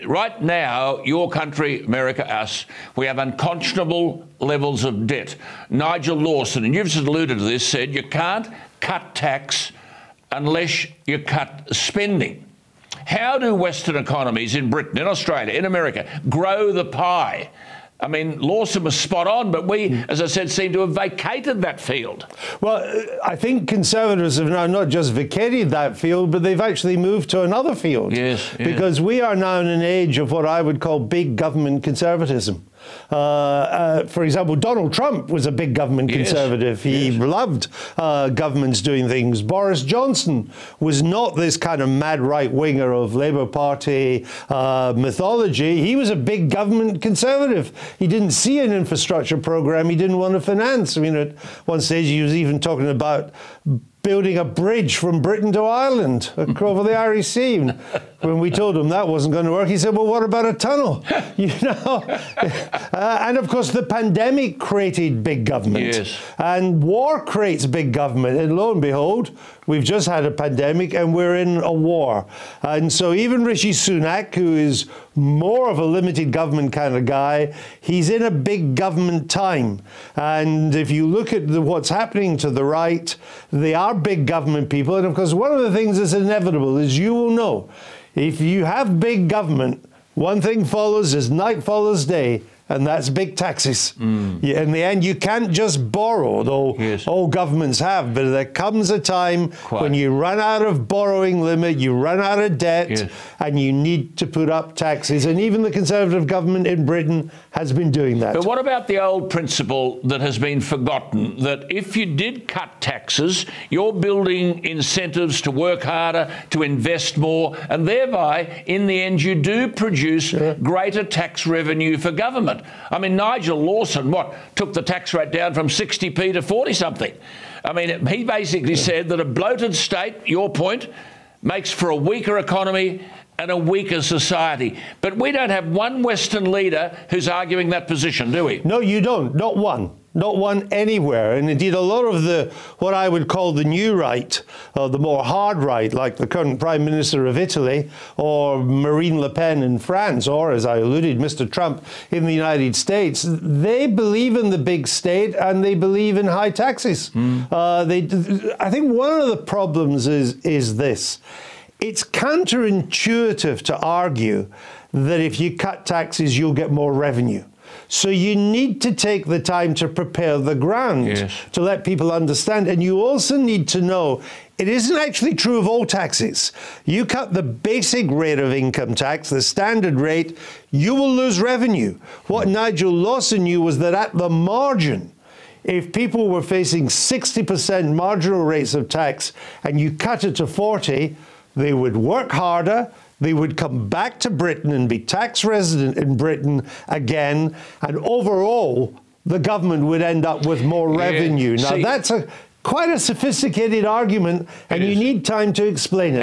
Right now, your country, America, us, we have unconscionable levels of debt. Nigel Lawson, and you've just alluded to this, said you can't cut tax unless you cut spending. How do Western economies in Britain, in Australia, in America, grow the pie? I mean, Lawson was spot on, but we, as I said, seem to have vacated that field. Well, I think Conservatives have now not just vacated that field, but they've actually moved to another field. Yes. Because we are now in an age of what I would call big government conservatism. For example, Donald Trump was a big government conservative. He loved governments doing things. Boris Johnson was not this kind of mad right-winger of Labour Party mythology. He was a big government conservative. He didn't see an infrastructure program he didn't want to finance. I mean, at one stage he was even talking about building a bridge from Britain to Ireland over the Irish Sea. When we told him that wasn't going to work, he said, well, what about a tunnel? You know? And of course, the pandemic created big government. Yes. And war creates big government. And lo and behold, we've just had a pandemic and we're in a war. And so even Rishi Sunak, who is more of a limited government kind of guy, he's in a big government time. And if you look at what's happening to the right, they are big government people. And of course, one of the things that's inevitable is you will know, if you have big government, one thing follows as night follows day, and that's big taxes. In the end, you can't just borrow, though all governments have, but there comes a time when you run out of borrowing limit, you run out of debt, and you need to put up taxes. And even the Conservative government in Britain has been doing that. But what about the old principle that has been forgotten, that if you did cut taxes, you're building incentives to work harder, to invest more, and thereby, in the end, you do produce greater tax revenue for government. I mean, Nigel Lawson, took the tax rate down from 60p to 40-something. I mean, he basically said that a bloated state, your point, makes for a weaker economy and a weaker society. But we don't have one Western leader who's arguing that position, do we? No, you don't. Not one. Not one anywhere. And indeed, a lot of what I would call the new right, the more hard right, like the current Prime Minister of Italy, or Marine Le Pen in France, or, as I alluded, Mr. Trump in the United States, they believe in the big state and they believe in high taxes. I think one of the problems is this. It's counterintuitive to argue that if you cut taxes, you'll get more revenue. So you need to take the time to prepare the ground, to let people understand. And you also need to know it isn't actually true of all taxes. You cut the basic rate of income tax, the standard rate, you will lose revenue. What Nigel Lawson knew was that at the margin, if people were facing 60% marginal rates of tax and you cut it to 40, they would work harder, they would come back to Britain and be tax resident in Britain again, and overall, the government would end up with more revenue. Now, that's quite a sophisticated argument, and you need time to explain it.